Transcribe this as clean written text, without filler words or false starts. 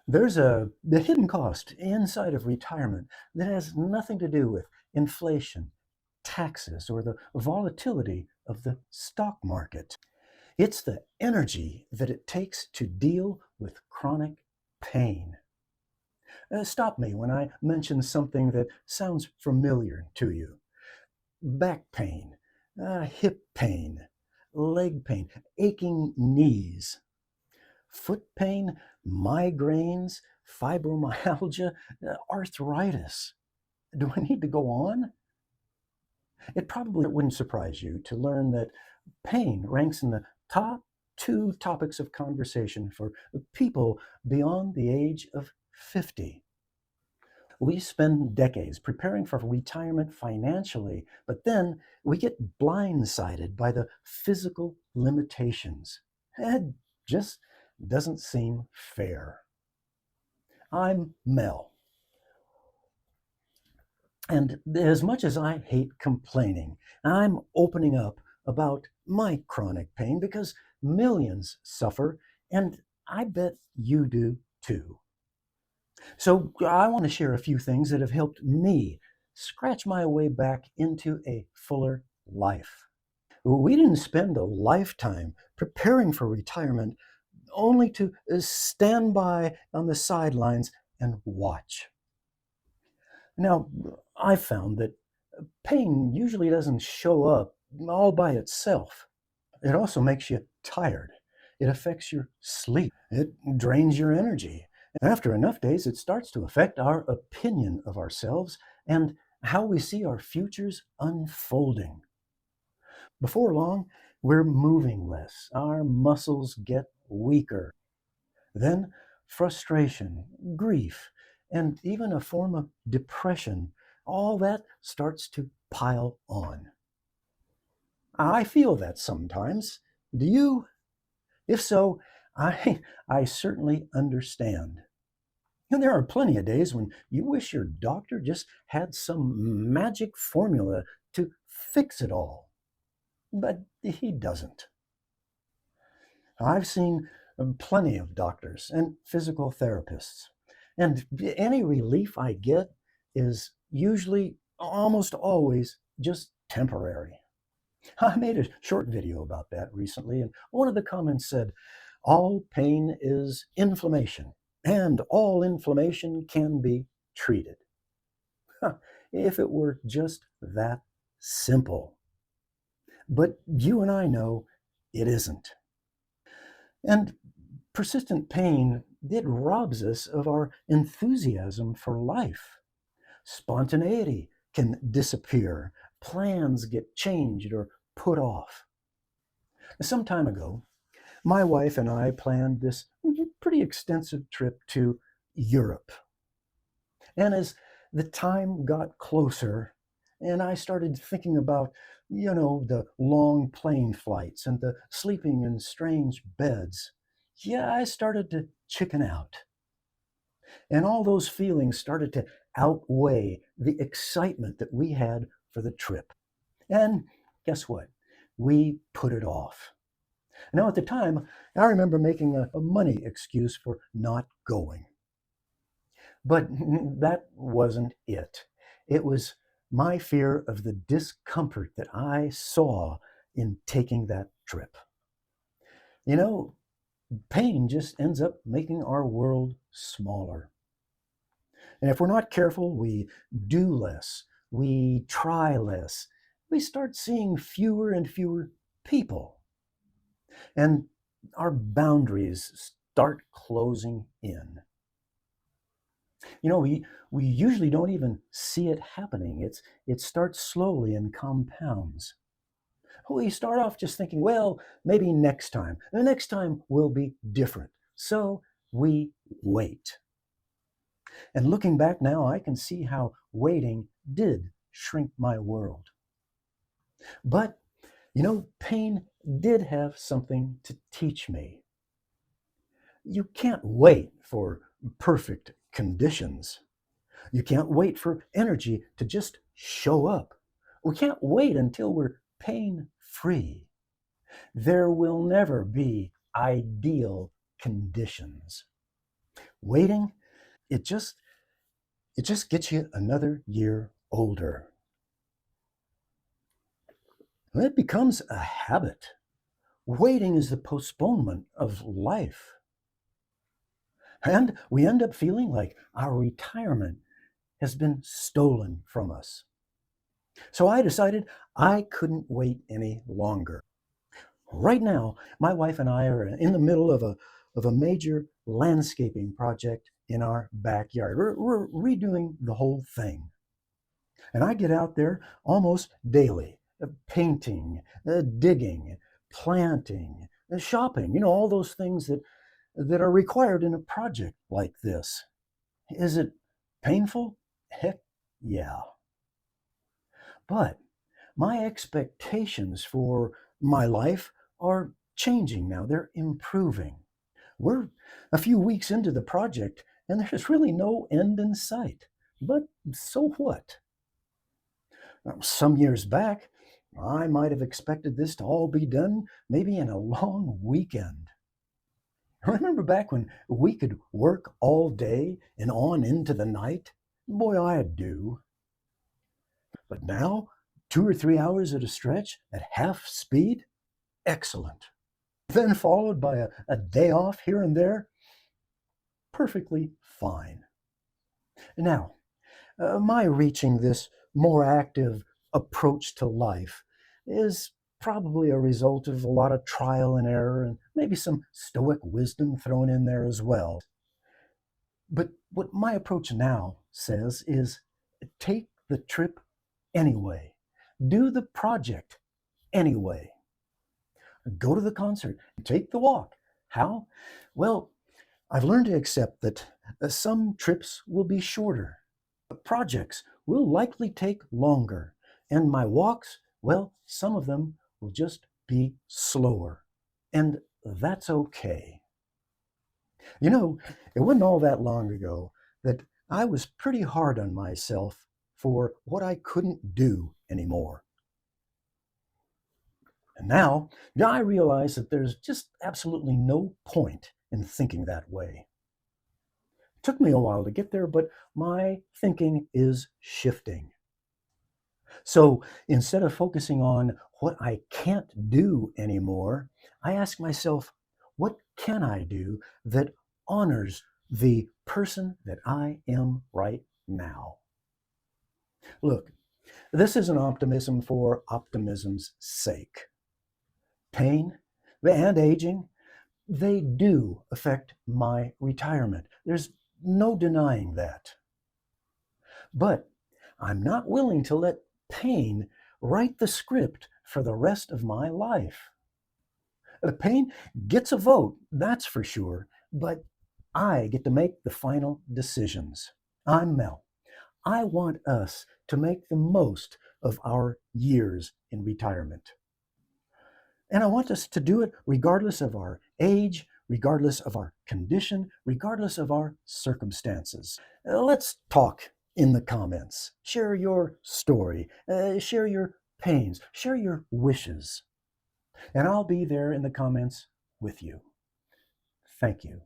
There's the hidden cost inside of retirement that has nothing to do with inflation, taxes, or the volatility of the stock market. It's the energy that it takes to deal with chronic pain. Stop me when I mention something that sounds familiar to you. Back pain, hip pain, leg pain, aching knees, foot pain, migraines, fibromyalgia, arthritis. Do I need to go on? It probably wouldn't surprise you to learn that pain ranks in the top two topics of conversation for people beyond the age of 50. We spend decades preparing for retirement financially, but then we get blindsided by the physical limitations. It just doesn't seem fair. I'm Mel, and as much as I hate complaining, I'm opening up about my chronic pain because millions suffer, and I bet you do too. So I want to share a few things that have helped me scratch my way back into a fuller life. We didn't spend a lifetime preparing for retirement only to stand by on the sidelines and watch. Now, I found that pain usually doesn't show up all by itself. It also makes you tired. It affects your sleep. It drains your energy. After enough days, it starts to affect our opinion of ourselves and how we see our futures unfolding. Before long, we're moving less. Our muscles get weaker. Then, frustration, grief, and even a form of depression, all that starts to pile on. I feel that sometimes. Do you? If so, I certainly understand. And there are plenty of days when you wish your doctor just had some magic formula to fix it all. But he doesn't. I've seen plenty of doctors and physical therapists, and any relief I get is usually, almost always, just temporary. I made a short video about that recently, and one of the comments said, all pain is inflammation, and all inflammation can be treated. If it were just that simple. But you and I know it isn't. And persistent pain, it robs us of our enthusiasm for life. Spontaneity can disappear, plans get changed or put off. Some time ago, my wife and I planned this pretty extensive trip to Europe. And as the time got closer, and I started thinking about, the long plane flights and the sleeping in strange beds, yeah, I started to chicken out. And all those feelings started to outweigh the excitement that we had for the trip. And guess what? We put it off. Now, at the time, I remember making a money excuse for not going. But that wasn't it. It was my fear of the discomfort that I saw in taking that trip. You know, pain just ends up making our world smaller. And if we're not careful, we do less, we try less, we start seeing fewer and fewer people, and our boundaries start closing in. We usually don't even see it happening. It starts slowly and compounds. We start off just thinking, well, maybe next time. The next time will be different. So we wait. And looking back now, I can see how waiting did shrink my world. But, pain did have something to teach me. You can't wait for perfect conditions. You can't wait for energy to just show up. We can't wait until we're pain free. There will never be ideal conditions. Waiting, it just it just gets you another year older. It becomes a habit. Waiting is the postponement of life. And we end up feeling like our retirement has been stolen from us. So I decided I couldn't wait any longer. Right now, my wife and I are in the middle of a major landscaping project in our backyard. We're redoing the whole thing. And I get out there almost daily, painting, digging, planting, shopping, all those things that are required in a project like this. Is it painful? Heck yeah. But my expectations for my life are changing now. They're improving. We're a few weeks into the project and there's really no end in sight. But so what? Some years back, I might have expected this to all be done maybe in a long weekend. Remember back when we could work all day and on into the night? Boy, I do. But now, 2 or 3 hours at a stretch at half speed? Excellent. Then followed by a day off here and there? Perfectly fine. Now, my reaching this more active approach to life is probably a result of a lot of trial and error and maybe some stoic wisdom thrown in there as well. But what my approach now says is take the trip anyway, do the project anyway, go to the concert, take the walk. How? Well, I've learned to accept that some trips will be shorter. Projects will likely take longer, and my walks, well, some of them will just be slower. And that's okay. It wasn't all that long ago that I was pretty hard on myself for what I couldn't do anymore. And now I realize that there's just absolutely no point in thinking that way. It took me a while to get there, but my thinking is shifting. So instead of focusing on what I can't do anymore, I ask myself, what can I do that honors the person that I am right now? Look, this isn't optimism for optimism's sake. Pain and aging, they do affect my retirement. There's no denying that. But I'm not willing to let pain write the script for the rest of my life. The pain gets a vote, that's for sure, but I get to make the final decisions. I'm Mel. I want us to make the most of our years in retirement. And I want us to do it regardless of our age, regardless of our condition, regardless of our circumstances. Let's talk in the comments. Share your story, share your pains, share your wishes. And I'll be there in the comments with you. Thank you.